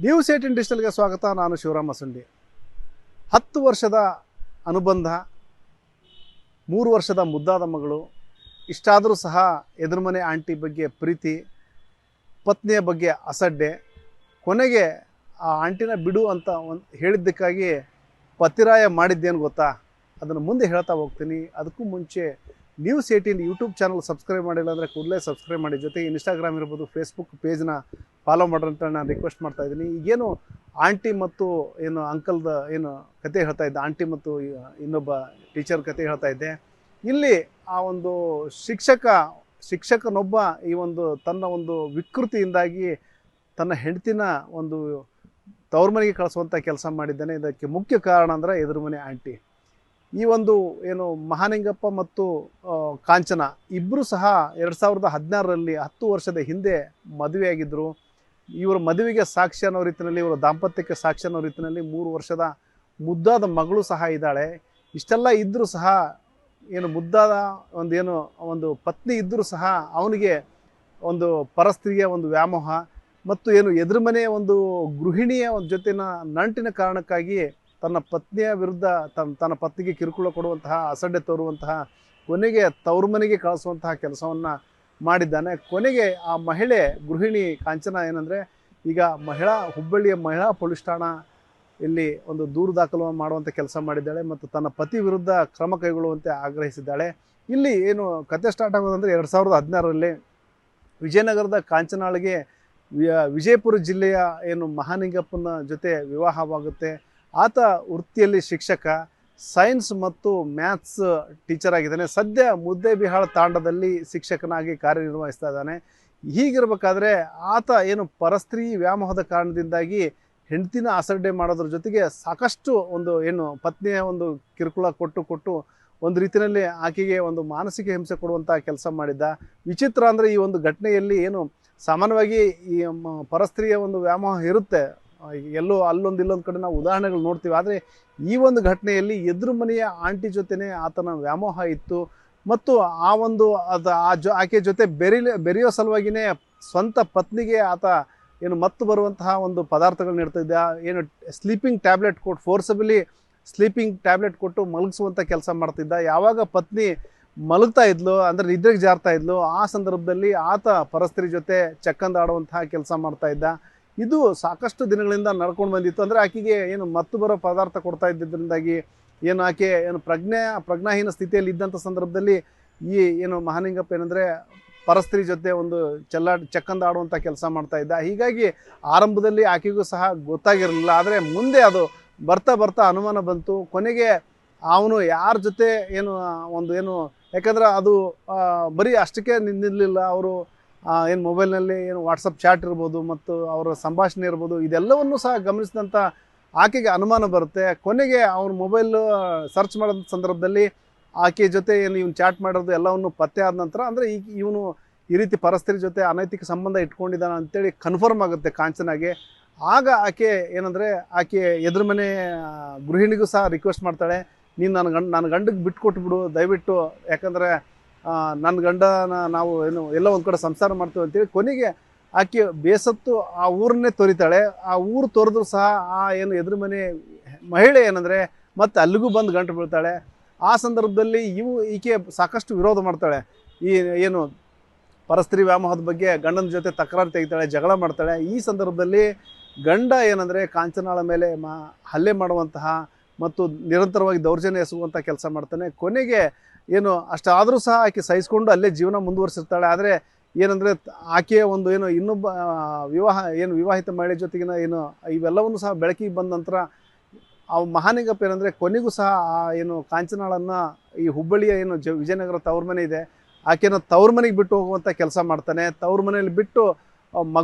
News 18 ಡಿಜಿಟಲ್ಗೆ ಸ್ವಾಗತ. ನಾನು ಶಿವರಾಮ ಸಂಡಿ. 10 ವರ್ಷದ ಅನುಬಂಧ, 3 ವರ್ಷದ ಮುದ್ದಾದ ಮಗಳು. ಇಷ್ಟಾದರೂ ಸಹ ಎದುರುಮನೆ ಆಂಟಿ ಬಗ್ಗೆ ಪ್ರೀತಿ, ಪತ್ನಿಯ ಬಗ್ಗೆ ಅಸಡ್ಡೆ. ಕೊನೆಗೆ ಆ ಆಂಟಿನ ಬಿಡು ಅಂತ ಹೇಳಿದ್ದಕ್ಕಾಗಿ ಪತಿರಾಯ ಮಾಡಿದ್ದೇನು ಗೊತ್ತಾ? ಅದನ್ನು ಮುಂದೆ ಹೇಳ್ತಾ ಹೋಗ್ತೀನಿ. ಅದಕ್ಕೂ ಮುಂಚೆ ನ್ಯೂಸ್ 18 ಯೂಟ್ಯೂಬ್ ಚಾನಲ್ ಸಬ್ಸ್ಕ್ರೈಬ್ ಮಾಡಿಲ್ಲ ಅಂದರೆ ಕೂಡಲೇ ಸಬ್ಸ್ಕ್ರೈಬ್ ಮಾಡಿ. ಜೊತೆಗೆ ಇನ್ಸ್ಟಾಗ್ರಾಮ್ ಇರ್ಬೋದು, ಫೇಸ್ಬುಕ್ ಪೇಜ್ನ ಫಾಲೋ ಮಾಡ್ರಂತ ನಾನು ರಿಕ್ವೆಸ್ಟ್ ಮಾಡ್ತಾ ಇದ್ದೀನಿ. ಈಗೇನು ಆಂಟಿ ಮತ್ತು ಏನು ಅಂಕಲ್ದ ಏನು ಕತೆ ಹೇಳ್ತಾ ಇದ್ದೆ, ಆಂಟಿ ಮತ್ತು ಇನ್ನೊಬ್ಬ ಟೀಚರ್ ಕತೆ ಹೇಳ್ತಾ ಇದ್ದೆ. ಇಲ್ಲಿ ಆ ಒಂದು ಶಿಕ್ಷಕನೊಬ್ಬ ಈ ಒಂದು ತನ್ನ ಒಂದು ವಿಕೃತಿಯಿಂದಾಗಿ ತನ್ನ ಹೆಂಡತಿನ ಒಂದು ತವ್ರ ಮನೆಗೆ ಕಳಿಸುವಂಥ ಕೆಲಸ ಮಾಡಿದ್ದಾನೆ. ಇದಕ್ಕೆ ಮುಖ್ಯ ಕಾರಣ ಅಂದರೆ ಎದುರುಮನೆ ಆಂಟಿ. ಈ ಒಂದು ಏನು ಮಹಾಲಿಂಗಪ್ಪ ಮತ್ತು ಕಾಂಚನ ಇಬ್ಬರು ಸಹ 2016ರಲ್ಲಿ 10 ವರ್ಷದ ಹಿಂದೆ ಮದುವೆಯಾಗಿದ್ದರು. ಇವರ ಮದುವೆಗೆ ಸಾಕ್ಷಿ ಅನ್ನೋ ರೀತಿಯಲ್ಲಿ, ಇವರ ದಾಂಪತ್ಯಕ್ಕೆ ಸಾಕ್ಷಿ ಅನ್ನೋ ರೀತಿಯಲ್ಲಿ 3 ವರ್ಷದ ಮುದ್ದಾದ ಮಗಳು ಸಹ ಇದ್ದಾಳೆ. ಇಷ್ಟೆಲ್ಲ ಇದ್ದರೂ ಸಹ ಏನು ಮುದ್ದಾದ ಒಂದು ಪತ್ನಿ ಇದ್ದರೂ ಸಹ ಅವನಿಗೆ ಒಂದು ಪರಸ್ತ್ರೀಯ ಒಂದು ವ್ಯಾಮೋಹ ಮತ್ತು ಏನು ಎದುರುಮನೆಯ ಒಂದು ಗೃಹಿಣಿಯ ಒಂದು ಜೊತೆನ ನಂಟಿನ ಕಾರಣಕ್ಕಾಗಿ ತನ್ನ ಪತ್ನಿಯ ವಿರುದ್ಧ ತನ್ನ ಪತ್ನಿಗೆ ಕಿರುಕುಳ ಕೊಡುವಂತಹ, ಅಸಡ್ಡೆ ತೋರುವಂತಹ, ಕೊನೆಗೆ ತವ್ರ ಮನೆಗೆ ಕಳಿಸುವಂತಹ ಕೆಲಸವನ್ನು ಮಾಡಿದ್ದಾನೆ. ಕೊನೆಗೆ ಆ ಮಹಿಳೆ ಗೃಹಿಣಿ ಕಾಂಚನ ಏನಂದರೆ ಈಗ ಹುಬ್ಬಳ್ಳಿಯ ಮಹಿಳಾ ಪೊಲೀಸ್ ಠಾಣಾ ಇಲ್ಲಿ ಒಂದು ದೂರು ದಾಖಲು ಮಾಡುವಂಥ ಕೆಲಸ ಮಾಡಿದ್ದಾಳೆ ಮತ್ತು ತನ್ನ ಪತಿ ವಿರುದ್ಧ ಕ್ರಮ ಕೈಗೊಳ್ಳುವಂತೆ ಆಗ್ರಹಿಸಿದ್ದಾಳೆ. ಇಲ್ಲಿ ಏನು ಕತೆ ಸ್ಟಾರ್ಟ್ ಆಗೋದಂದರೆ 2016ರಲ್ಲಿ ವಿಜಯನಗರದ ಕಾಂಚನಾಳಿಗೆ ವಿಜಯಪುರ ಜಿಲ್ಲೆಯ ಏನು ಮಹಾಲಿಂಗಪ್ಪನ ಜೊತೆ ವಿವಾಹವಾಗುತ್ತೆ. ಆತ ವೃತ್ತಿಯಲ್ಲಿ ಶಿಕ್ಷಕ, ಸೈನ್ಸ್ ಮತ್ತು ಮ್ಯಾಥ್ಸ್ ಟೀಚರ್ ಆಗಿದ್ದಾನೆ. ಸದ್ಯ ಮುದ್ದೇಬಿಹಾಳ ತಾಂಡದಲ್ಲಿ ಶಿಕ್ಷಕನಾಗಿ ಕಾರ್ಯನಿರ್ವಹಿಸ್ತಾ ಇದ್ದಾನೆ. ಹೀಗಿರಬೇಕಾದ್ರೆ ಆತ ಏನು ಪರಸ್ತ್ರೀ ವ್ಯಾಮೋಹದ ಕಾರಣದಿಂದಾಗಿ ಹೆಂಡತಿನ ಅಸಡ್ಡೆ ಮಾಡೋದ್ರ ಜೊತೆಗೆ ಸಾಕಷ್ಟು ಒಂದು ಏನು ಪತ್ನಿಯ ಒಂದು ಕಿರುಕುಳ ಕೊಟ್ಟು ಒಂದು ರೀತಿಯಲ್ಲಿ ಆಕೆಗೆ ಒಂದು ಮಾನಸಿಕ ಹಿಂಸೆ ಕೊಡುವಂಥ ಕೆಲಸ ಮಾಡಿದ್ದ. ವಿಚಿತ್ರ ಅಂದರೆ ಈ ಒಂದು ಘಟನೆಯಲ್ಲಿ ಏನು ಸಾಮಾನ್ಯವಾಗಿ ಈ ಪರಸ್ತ್ರೀಯ ಒಂದು ವ್ಯಾಮೋಹ ಇರುತ್ತೆ, ಎಲ್ಲೋ ಅಲ್ಲೊಂದು ಕಡೆ ನಾವು ಉದಾಹರಣೆಗಳು ನೋಡ್ತೀವಿ. ಆದರೆ ಈ ಒಂದು ಘಟನೆಯಲ್ಲಿ ಎದುರು ಮನೆಯ ಆಂಟಿ ಜೊತೆನೇ ಆತನ ವ್ಯಾಮೋಹ ಇತ್ತು ಮತ್ತು ಆ ಒಂದು ಆಕೆ ಜೊತೆ ಬೆರೆಯೋ ಸಲುವಾಗಿಯೇ ಸ್ವಂತ ಪತ್ನಿಗೆ ಆತ ಏನು ಮತ್ತು ಬರುವಂತಹ ಒಂದು ಪದಾರ್ಥಗಳು ನೀಡ್ತಿದ್ದ. ಏನು ಸ್ಲೀಪಿಂಗ್ ಟ್ಯಾಬ್ಲೆಟ್ ಕೊಟ್ಟು ಫೋರ್ಸಬಲಿ ಸ್ಲೀಪಿಂಗ್ ಟ್ಯಾಬ್ಲೆಟ್ ಕೊಟ್ಟು ಮಲಗಿಸುವಂಥ ಕೆಲಸ ಮಾಡ್ತಿದ್ದ. ಯಾವಾಗ ಪತ್ನಿ ಮಲಗ್ತಾ ಇದ್ಲು ಅಂದರೆ ನಿದ್ರೆಗೆ ಜಾರ್ತಾ ಇದ್ಲು, ಆ ಸಂದರ್ಭದಲ್ಲಿ ಆತ ಪರಸ್ತ್ರೀ ಜೊತೆ ಚಕ್ಕಂದಾಡುವಂತಹ ಕೆಲಸ ಮಾಡ್ತಾ ಇದ್ದ. ಇದು ಸಾಕಷ್ಟು ದಿನಗಳಿಂದ ನಡ್ಕೊಂಡು ಬಂದಿತ್ತು. ಅಂದರೆ ಆಕೆಗೆ ಏನು ಮತ್ತು ಬರೋ ಪದಾರ್ಥ ಕೊಡ್ತಾ ಇದ್ದಿದ್ದರಿಂದಾಗಿ ಏನು ಆಕೆ ಏನು ಪ್ರಜ್ಞಾಹೀನ ಸ್ಥಿತಿಯಲ್ಲಿ ಇದ್ದಂಥ ಸಂದರ್ಭದಲ್ಲಿ ಈ ಏನು ಮಹಾಲಿಂಗಪ್ಪ ಏನಂದರೆ ಪರಸ್ತ್ರೀ ಜೊತೆ ಒಂದು ಚಕ್ಕಂದಾಡುವಂಥ ಕೆಲಸ ಮಾಡ್ತಾ ಇದ್ದ. ಹೀಗಾಗಿ ಆರಂಭದಲ್ಲಿ ಆಕೆಗೂ ಸಹ ಗೊತ್ತಾಗಿರಲಿಲ್ಲ. ಆದರೆ ಮುಂದೆ ಅದು ಬರ್ತಾ ಅನುಮಾನ ಬಂತು. ಕೊನೆಗೆ ಅವನು ಯಾರ ಜೊತೆ ಏನು ಯಾಕಂದರೆ ಅದು ಬರೀ ಅಷ್ಟಕ್ಕೆ ನಿಲ್ಲಿಲ್ಲ. ಅವರು ಏನು ಮೊಬೈಲ್ನಲ್ಲಿ ಏನು ವಾಟ್ಸಪ್ ಚಾಟ್ ಇರ್ಬೋದು ಮತ್ತು ಅವರ ಸಂಭಾಷಣೆ ಇರ್ಬೋದು, ಇದೆಲ್ಲವನ್ನೂ ಸಹ ಗಮನಿಸಿದಂಥ ಆಕೆಗೆ ಅನುಮಾನ ಬರುತ್ತೆ. ಕೊನೆಗೆ ಅವನ ಮೊಬೈಲ್ ಸರ್ಚ್ ಮಾಡೋದ ಸಂದರ್ಭದಲ್ಲಿ ಆಕೆ ಜೊತೆ ಏನು ಇವನು ಚಾಟ್ ಮಾಡೋದು ಎಲ್ಲವನ್ನು ಪತ್ತೆ ಆದ ನಂತರ ಅಂದರೆ ಇವನು ಈ ರೀತಿ ಪರಸ್ತ್ರೀ ಜೊತೆ ಅನೈತಿಕ ಸಂಬಂಧ ಇಟ್ಕೊಂಡಿದ್ದಾನೆ ಅಂತೇಳಿ ಕನ್ಫರ್ಮ್ ಆಗುತ್ತೆ ಕಾಂಚನಾಗೆ. ಆಗ ಆಕೆ ಏನಂದರೆ ಆಕೆ ಎದುರು ಮನೆ ಗೃಹಿಣಿಗೂ ಸಹ ರಿಕ್ವೆಸ್ಟ್ ಮಾಡ್ತಾಳೆ, ನೀನು ನನ್ನ ಗಂಡಗೆ ಬಿಟ್ಕೊಟ್ಬಿಡು ದಯವಿಟ್ಟು, ಯಾಕಂದರೆ ನನ್ನ ಗಂಡನ ನಾವು ಎಲ್ಲೋ ಒಂದು ಕಡೆ ಸಂಸಾರ ಮಾಡ್ತೀವಿ ಅಂತೇಳಿ. ಕೊನೆಗೆ ಆಕೆ ಬೇಸತ್ತು ಆ ಊರನ್ನೇ ತೊರಿತಾಳೆ. ಆ ಊರು ತೊರೆದ್ರು ಸಹ ಆ ಏನು ಎದುರು ಮನೆ ಮಹಿಳೆ ಏನಂದರೆ ಮತ್ತೆ ಅಲ್ಲಿಗೂ ಬಂದು ಗಂಟು ಬೀಳ್ತಾಳೆ. ಆ ಸಂದರ್ಭದಲ್ಲಿ ಈಕೆ ಸಾಕಷ್ಟು ವಿರೋಧ ಮಾಡ್ತಾಳೆ. ಈ ಏನು ಪರಸ್ತ್ರೀ ವ್ಯಾಮೋಹದ ಬಗ್ಗೆ ಗಂಡನ ಜೊತೆ ತಕರಾರು ತೆಗಿತಾಳೆ, ಜಗಳ ಮಾಡ್ತಾಳೆ. ಈ ಸಂದರ್ಭದಲ್ಲಿ ಗಂಡ ಏನಂದರೆ ಕಾಂಚನಾಳ ಮೇಲೆ ಹಲ್ಲೆ ಮಾಡುವಂತಹ ಮತ್ತು ನಿರಂತರವಾಗಿ ದೌರ್ಜನ್ಯ ಎಸಗುವಂಥ ಕೆಲಸ ಮಾಡ್ತಾನೆ. ಕೊನೆಗೆ ಏನು ಅಷ್ಟಾದರೂ ಸಹ ಆಕೆ ಸಹಿಸ್ಕೊಂಡು ಅಲ್ಲೇ ಜೀವನ ಮುಂದುವರಿಸಿರ್ತಾಳೆ. ಆದರೆ ಏನಂದರೆ ಆಕೆಯ ಒಂದು ಇನ್ನೊಬ್ಬ ವಿವಾಹಿತ ಮಹಿಳೆ ಜೊತೆಗಿನ ಇವೆಲ್ಲವನ್ನು ಸಹ ಬೆಳಕಿಗೆ ಬಂದ ನಂತರ ಮಹಾಲಿಂಗಪ್ಪ ಏನಂದರೆ ಕೊನೆಗೂ ಸಹ ಕಾಂಚನಾಳನ್ನು ಈ ಹುಬ್ಬಳ್ಳಿಯ ವಿಜಯನಗರ ತವ್ರ ಮನೆ ಇದೆ, ಆಕೆನ ತವ್ರ ಮನೆಗೆ ಬಿಟ್ಟು ಹೋಗುವಂಥ ಕೆಲಸ ಮಾಡ್ತಾನೆ. ತವ್ರ ಮನೆಯಲ್ಲಿ ಬಿಟ್ಟು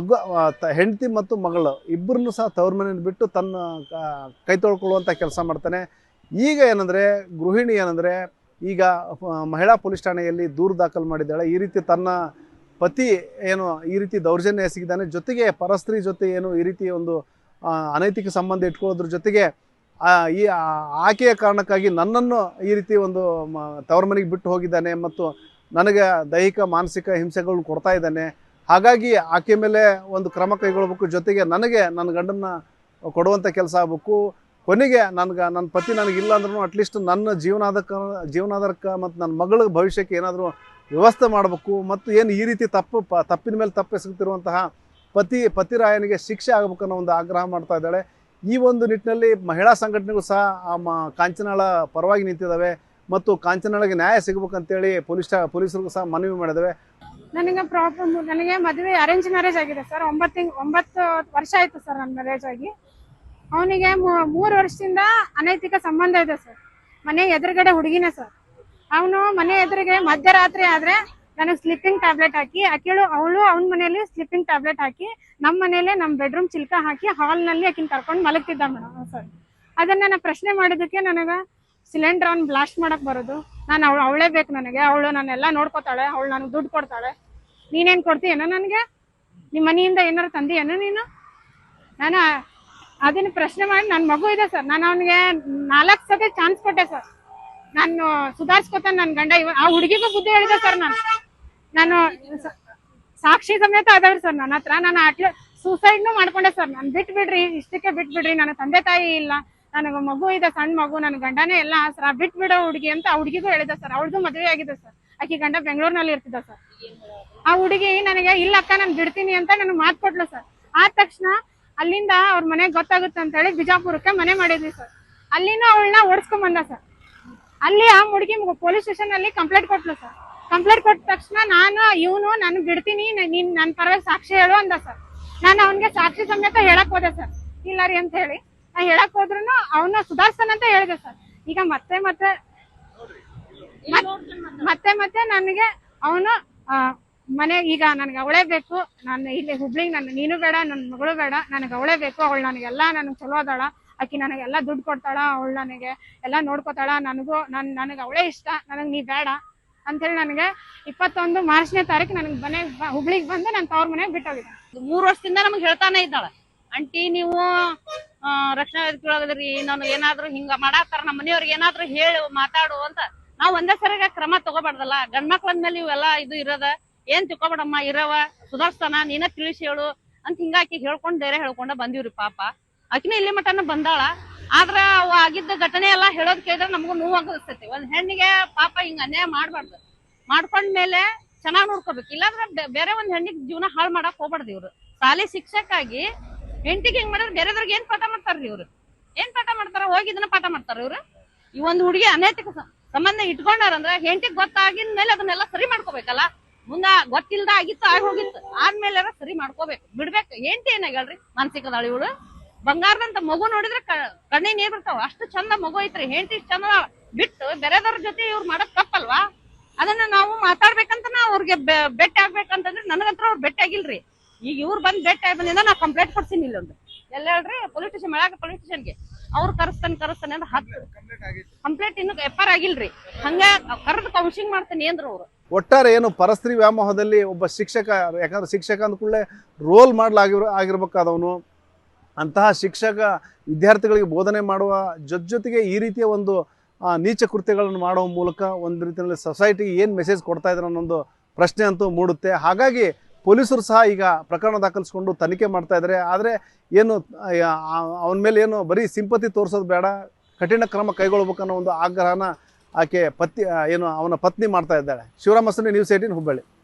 ಹೆಂಡತಿ ಮತ್ತು ಮಗಳು ಇಬ್ಬರನ್ನೂ ಸಹ ತವ್ರ ಮನೆಯಲ್ಲಿ ಬಿಟ್ಟು ತನ್ನ ಕೈ ತೊಳ್ಕೊಳ್ಳುವಂಥ ಕೆಲಸ ಮಾಡ್ತಾನೆ. ಈಗ ಏನಂದರೆ ಗೃಹಿಣಿ ಏನಂದರೆ ಈಗ ಮಹಿಳಾ ಪೊಲೀಸ್ ಠಾಣೆಯಲ್ಲಿ ದೂರು ದಾಖಲು ಮಾಡಿದ್ದಾಳೆ. ಈ ರೀತಿ ತನ್ನ ಪತಿ ಈ ರೀತಿ ದೌರ್ಜನ್ಯ ಎಸಗಿದ್ದಾನೆ, ಜೊತೆಗೆ ಪರಸ್ತ್ರೀ ಜೊತೆ ಈ ರೀತಿ ಒಂದು ಅನೈತಿಕ ಸಂಬಂಧ ಇಟ್ಕೊಳ್ಳೋದ್ರ ಜೊತೆಗೆ ಆಕೆಯ ಕಾರಣಕ್ಕಾಗಿ ನನ್ನನ್ನು ಈ ರೀತಿ ಒಂದು ತವ್ರ ಮನೆಗೆ ಬಿಟ್ಟು ಹೋಗಿದ್ದಾನೆ ಮತ್ತು ನನಗೆ ದೈಹಿಕ ಮಾನಸಿಕ ಹಿಂಸೆಗಳು ಕೊಡ್ತಾ ಇದ್ದಾನೆ. ಹಾಗಾಗಿ ಆಕೆ ಮೇಲೆ ಒಂದು ಕ್ರಮ ಕೈಗೊಳ್ಬೇಕು, ಜೊತೆಗೆ ನನಗೆ ನನ್ನ ಗಂಡನ್ನ ಕೊಡುವಂಥ ಕೆಲಸ ಆಗಬೇಕು. ಕೊನೆಗೆ ನನ್ನ ಪತಿ ನನಗಿಲ್ಲ ಅಂದ್ರೂ ಅಟ್ಲೀಸ್ಟ್ ನನ್ನ ಜೀವನಾಧಾರಕ್ಕೆ ಮತ್ತು ನನ್ನ ಮಗಳ ಭವಿಷ್ಯಕ್ಕೆ ಏನಾದರೂ ವ್ಯವಸ್ಥೆ ಮಾಡಬೇಕು. ಮತ್ತು ಏನು ಈ ರೀತಿ ತಪ್ಪಿನ ಮೇಲೆ ತಪ್ಪೆಸಗುತ್ತಿರುವಂತಹ ಪತಿರಾಯನಿಗೆ ಶಿಕ್ಷೆ ಆಗಬೇಕು ಅನ್ನೋ ಒಂದು ಆಗ್ರಹ ಮಾಡ್ತಾ ಇದ್ದಾಳೆ. ಈ ಒಂದು ನಿಟ್ಟಿನಲ್ಲಿ ಮಹಿಳಾ ಸಂಘಟನೆಗಳು ಸಹ ಕಾಂಚನಾಳ ಪರವಾಗಿ ನಿಂತಿದ್ದಾವೆ ಮತ್ತು ಕಾಂಚನಾಳಿಗೆ ನ್ಯಾಯ ಸಿಗಬೇಕಂತೇಳಿ ಪೊಲೀಸರಿಗೂ ಸಹ ಮನವಿ ಮಾಡಿದ್ದಾವೆ. ನನಗೆ ಮದುವೆ ಅರೇಂಜ್ ಮ್ಯಾರೇಜ್ ಆಗಿದೆ ಸರ್. 9 ವರ್ಷ ಆಯ್ತು ಸರ್ ನನ್ನ ಮ್ಯಾರೇಜ್ ಆಗಿ. ಅವನಿಗೆ 3 ವರ್ಷದಿಂದ ಅನೈತಿಕ ಸಂಬಂಧ ಇದೆ ಸರ್. ಮನೆ ಎದುರುಗಡೆ ಹುಡುಗಿನೇ ಸರ್. ಅವನು ಮನೆ ಎದುರಿಗೆ ಮಧ್ಯರಾತ್ರಿ ಆದ್ರೆ ನನಗೆ ಸ್ಲೀಪಿಂಗ್ ಟ್ಯಾಬ್ಲೆಟ್ ಹಾಕಿ ಅವಳು ಅವನ ಮನೆಯಲ್ಲಿ ಸ್ಲೀಪಿಂಗ್ ಟ್ಯಾಬ್ಲೆಟ್ ಹಾಕಿ ನಮ್ಮ ಮನೇಲೆ ನಮ್ಮ ಬೆಡ್ರೂಮ್ ಚಿಲ್ಕ ಹಾಕಿ ಹಾಲ್ ನಲ್ಲಿ ಆಕಿನ ಕರ್ಕೊಂಡು ಮಲಗ್ತಿದ್ದ ಮೇಡಮ್ ಸರ್. ಅದನ್ನ ನಾನು ಪ್ರಶ್ನೆ ಮಾಡಿದಕ್ಕೆ ನನಗ ಸಿಲಿಂಡರ್ ಅವ್ನು ಬ್ಲಾಸ್ಟ್ ಮಾಡಕ್ ಬರೋದು, ನಾನು ಅವಳೇ ಬೇಕು ನನಗೆ, ಅವಳು ನಾನೆಲ್ಲ ನೋಡ್ಕೋತಾಳೆ, ಅವಳು ನನಗೆ ದುಡ್ಡು ಕೊಡ್ತಾಳೆ, ನೀನೇನ್ ಕೊಡ್ತೀಯೇನೋ ನನಗೆ, ನಿಮ್ಮ ಮನೆಯಿಂದ ಏನಾರು ತಂದಿಯೇನೋ ನೀನು. ನಾನು ಅದನ್ನ ಪ್ರಶ್ನೆ ಮಾಡಿ ನನ್ನ ಮಗು ಇದೆ ಸರ್. ನಾನು ಅವನಿಗೆ 4 ಸತಿ ಚಾನ್ಸ್ ಕೊಟ್ಟೆ ಸರ್. ನಾನು ಸುಧಾರಿಸ್ಕೊತಾನೆ ನನ್ನ ಗಂಡ. ಆ ಹುಡುಗಿಗೂ ಬುದ್ಧಿ ಹೇಳಿದೆ ಸರ್. ನಾನು ಸಾಕ್ಷಿ ಸಮೇತ ಅದಾವ್ರಿ ಸರ್ ನನ್ನ ಹತ್ರ. ನಾನು ಸೂಸೈಡ್ನು ಮಾಡ್ಕೊಂಡೆ ಸರ್. ನಾನು ಬಿಟ್ಬಿಡ್ರಿ, ಇಷ್ಟಕ್ಕೆ ಬಿಟ್ಬಿಡ್ರಿ, ನನ್ನ ತಂದೆ ತಾಯಿ ಇಲ್ಲ, ನನಗೆ ಮಗು ಇದೆ, ಸಣ್ಣ ಮಗು, ನನ್ನ ಗಂಡನೇ ಎಲ್ಲ ಆಸರ, ಬಿಟ್ಬಿಡೋ ಹುಡುಗಿ ಅಂತ ಆ ಹುಡುಗಿಗೂ ಹೇಳಿದೆ ಸರ್. ಅವಳದು ಮದುವೆ ಆಗಿದೆ ಸರ್. ಆಕಿ ಗಂಡ ಬೆಂಗಳೂರಿನಲ್ಲಿ ಇರ್ತಿದ್ದ ಸರ್. ಆ ಹುಡುಗಿ ನನಗೆ ಇಲ್ಲಕ್ಕ ನಾನು ಬಿಡ್ತೀನಿ ಅಂತ ನನಗೆ ಮಾತು ಕೊಟ್ಲು ಸರ್. ಆದ ತಕ್ಷಣ ಅಲ್ಲಿಂದ ಅವ್ರ ಮನೆಗೆ ಗೊತ್ತಾಗುತ್ತೆ ಅಂತ ಹೇಳಿ ಬಿಜಾಪುರಕ್ಕೆ ಮನೆ ಮಾಡಿದ್ವಿ ಸರ್. ಅಲ್ಲಿನೂ ಅವಳನ್ನ ಓಡಿಸ್ಕೊಂಡ್ ಬಂದ ಸರ್. ಅಲ್ಲಿ ಆ ಹುಡುಗಿ ಪೊಲೀಸ್ ಸ್ಟೇಷನ್ ಅಲ್ಲಿ ಕಂಪ್ಲೇಂಟ್ ಕೊಟ್ಲು ಸರ್. ಕಂಪ್ಲೇಂಟ್ ಕೊಟ್ಟ ತಕ್ಷಣ ನಾನು ಬಿಡ್ತೀನಿ, ನೀನ್ ನನ್ನ ಪರವಾಗಿ ಸಾಕ್ಷಿ ಹೇಳು ಅಂದ ಸರ್. ನಾನು ಅವನ್ಗೆ ಸಾಕ್ಷಿ ಸಮೇತ ಹೇಳಕ್ ಹೋದೆ ಸರ್. ಇಲ್ಲ ರೀ ಅಂತ ಹೇಳಿ ನಾ ಹೇಳಕ್ ಹೋದ್ರು ಅವನ್ನ ಸುಧಾರ್ಸನಂತ ಹೇಳಿದೆ ಸರ್. ಈಗ ಮತ್ತೆ ನನಗೆ ಅವನು ಈಗ ನನಗೆ ಅವಳೇ ಬೇಕು, ನಾನು ಇಲ್ಲಿ ಹುಬ್ಳಿಗೆ ನೀನು ಬೇಡ, ನನ್ನ ಮಗಳು ಬೇಡ, ನನಗೆ ಅವಳೇ ಬೇಕು, ಅವಳು ನನಗೆಲ್ಲ ನನಗೆ ಚಲೋ ಅದಾಳ, ಆಕಿ ನನಗೆಲ್ಲ ದುಡ್ಡು ಕೊಡ್ತಾಳ, ಅವಳು ನನಗೆ ಎಲ್ಲ ನೋಡ್ಕೋತಾಳ, ನನಗೆ ಅವಳೇ ಇಷ್ಟ, ನನಗೆ ನೀ ಬೇಡ ಅಂತೇಳಿ ನನಗೆ 21 ಮಾರ್ಚ್ನೇ ತಾರೀಕು ನನಗೆ ಹುಬ್ಳಿಗೆ ಬಂದು ನಾನು ತವ್ರ ಮನೆಗೆ ಬಿಟ್ಟೋಗಿದ್ದೆ. 3 ವರ್ಷದಿಂದ ನಮ್ಗೆ ಹೇಳ್ತಾನೆ ಇದ್ದಾಳ, ಅಂಟಿ ನೀವು ರಕ್ಷಣಾ ವೇದಿಕೆಯೊಳಗದ್ರಿ, ನಾನು ಏನಾದ್ರು ಹಿಂಗ ಮಾಡಾತಾರ, ನಮ್ಮ ಮನೆಯವ್ರಿಗೆ ಏನಾದ್ರು ಹೇಳಿ ಮಾತಾಡು ಅಂತ. ನಾವ್ ಒಂದೇ ಸರಿಗ ಕ್ರಮ ತಗೋಬಾರ್ದಲ್ಲ. ಗಂಡ್ಮಕ್ಳ ಅಂದ್ಮೇಲೆ ಇವೆಲ್ಲ ಇದು ಇರೋದ, ಏನ್ ತಿಳ್ಕೊಬೇಡಮ್ಮ, ಇರವ ಸುಧಾರ್ಸ್ತಾನ, ನೀನ ತಿಳಿಸಿ ಹೇಳು ಅಂತ ಹಿಂಗಾಕಿ ಹೇಳ್ಕೊಂಡ್ ಧೈರ್ಯ ಹೇಳ್ಕೊಂಡ ಬಂದಿವ್ರಿ. ಪಾಪ ಆಕಿನ ಇಲ್ಲಿ ಮಟನ ಬಂದಾಳ. ಆದ್ರ ಅವ ಆಗಿದ್ದ ಘಟನೆ ಎಲ್ಲಾ ಹೇಳೋದ್ ಕೇಳಿದ್ರೆ ನಮಗೂ ನೋವು ಅನಿಸ್ತೈತಿ. ಒಂದ್ ಹೆಣ್ಣಿಗೆ ಪಾಪ ಹಿಂಗ ಅನ್ಯಾಯ ಮಾಡ್ಬಾರ್ದು. ಮಾಡ್ಕೊಂಡ್ಮೇಲೆ ಚೆನ್ನಾಗ್ ನೋಡ್ಕೋಬೇಕು. ಇಲ್ಲಾಂದ್ರೆ ಬೇರೆ ಒಂದ್ ಹೆಣ್ಣಿಗೆ ಜೀವನ ಹಾಳು ಮಾಡಕ್ ಹೋಗ್ಬಾರ್ದು. ಇವ್ರು ಶಾಲೆ ಶಿಕ್ಷಕಾಗಿ ಹೆಂಡತಿಗೆ ಹಿಂಗ್ ಮಾಡಿದ್ರೆ ಬೇರೆದ್ರಿಗೆ ಏನ್ ಪಾಠ ಮಾಡ್ತಾರ್ರಿ ಇವ್ರು? ಏನ್ ಪಾಠ ಮಾಡ್ತಾರ? ಹೋಗಿ ಇದನ್ನ ಪಾಠ ಮಾಡ್ತಾರ ಇವ್ರು? ಈ ಒಂದ್ ಹುಡುಗಿ ಅನೈತಿಕ ಸಂಬಂಧ ಇಟ್ಕೊಂಡಾರಂದ್ರ ಹೆಂಡತಿಗೆ ಗೊತ್ತಾಗಿದ ಮೇಲೆ ಅದನ್ನೆಲ್ಲ ಸರಿ ಮಾಡ್ಕೋಬೇಕಲ್ಲ. ಮುಂದ ಗೊತ್ತಿಲ್ದ ಆಗಿತ್ತು, ಆಗಿ ಹೋಗಿತ್ತು, ಆದ್ಮೇಲೆ ಸರಿ ಮಾಡ್ಕೋಬೇಕು, ಬಿಡ್ಬೇಕು. ಹೆಂಡತಿ ಏನಾಗಲ್ರಿ, ಮಾನಸಿಕದಾಳ ಇವಳು. ಬಂಗಾರದಂತ ಮಗು ನೋಡಿದ್ರೆ ಕಣ್ಣಿ ನೀರ್ ಬರ್ತಾವ, ಅಷ್ಟು ಚಂದ ಮಗು ಐತ್ರಿ. ಹೆಂಡತಿ ಇಷ್ಟ ಚಂದ ಬಿಟ್ಟು ಬೇರೆದವ್ರ ಜೊತೆ ಇವ್ರು ಮಾಡಕ್ ತಪ್ಪಲ್ವಾ? ಅದನ್ನ ನಾವು ಮಾತಾಡ್ಬೇಕಂತ ಅವ್ರಿಗೆ ಭೇಟಿ ಆಗ್ಬೇಕಂತಂದ್ರೆ ನನಗಂತ್ರ ಅವ್ರು ಭೇಟಿ ಆಗಿಲ್ರಿ. ಈಗ ಇವ್ರು ಬಂದ್ ಭೇಟಿ ಆಗಿಂದ ನಾ ಕಂಪ್ಲೇಂಟ್ ಕೊಡ್ತೀನಿ ಇಲ್ಲೊಂದು. ಎಲ್ಲ ಹೇಳ್ರಿ ಪೊಲೀಸ್ ಸ್ಟೇಷನ್ ಪೊಲೀಸ್ ಸ್ಟೇಷನ್ಗೆ ಅವ್ರು ಕರೆಸ್ತಾನೆ ಅಂದ್ರೆ 10 ಕಂಪ್ಲೇಂಟ್ ಇನ್ನು FR ಆಗಿಲ್ರಿ. ಹಂಗ ಕರೆದು ಕೌನ್ಸಿಲಿಂಗ್ ಮಾಡ್ತಾನೆ ಅಂದ್ರು ಅವ್ರು. ಒಟ್ಟಾರೆ ಏನು ಪರಸ್ತ್ರೀ ವ್ಯಾಮೋಹದಲ್ಲಿ ಒಬ್ಬ ಶಿಕ್ಷಕ, ಯಾಕಂದ್ರೆ ಶಿಕ್ಷಕ ಅಂದ ಕೂಡಲೇ ರೋಲ್ ಆಗಿರ್ಬೇಕಾದವನು, ಅಂತಹ ಶಿಕ್ಷಕ ವಿದ್ಯಾರ್ಥಿಗಳಿಗೆ ಬೋಧನೆ ಮಾಡುವ ಜೊತೆಗೆ ಈ ರೀತಿಯ ಒಂದು ನೀಚ ಕೃತ್ಯಗಳನ್ನು ಮಾಡುವ ಮೂಲಕ ಒಂದು ರೀತಿಯಲ್ಲಿ ಸೊಸೈಟಿಗೆ ಏನು ಮೆಸೇಜ್ ಕೊಡ್ತಾ ಇದ್ದಾರೆ ಅನ್ನೊಂದು ಪ್ರಶ್ನೆ ಅಂತೂ ಮೂಡುತ್ತೆ. ಹಾಗಾಗಿ ಪೊಲೀಸರು ಸಹ ಈಗ ಪ್ರಕರಣ ದಾಖಲಿಸಿಕೊಂಡು ತನಿಖೆ ಮಾಡ್ತಾ ಇದ್ದಾರೆ. ಆದರೆ ಏನು ಅವನ ಮೇಲೆ ಏನು ಬರೀ ಸಿಂಪತಿ ತೋರಿಸೋದು ಬೇಡ, ಕಠಿಣ ಕ್ರಮ ಕೈಗೊಳ್ಬೇಕನ್ನೋ ಒಂದು ಆಗ್ರಹನ ಅವನ ಪತ್ನಿ ಮಾಡ್ತಾ ಇದ್ದಾಳೆ. ಶಿವರಾಮ ಮಸನಿ, ನ್ಯೂಸ್ 18 ಹುಬ್ಬಳ್ಳಿ.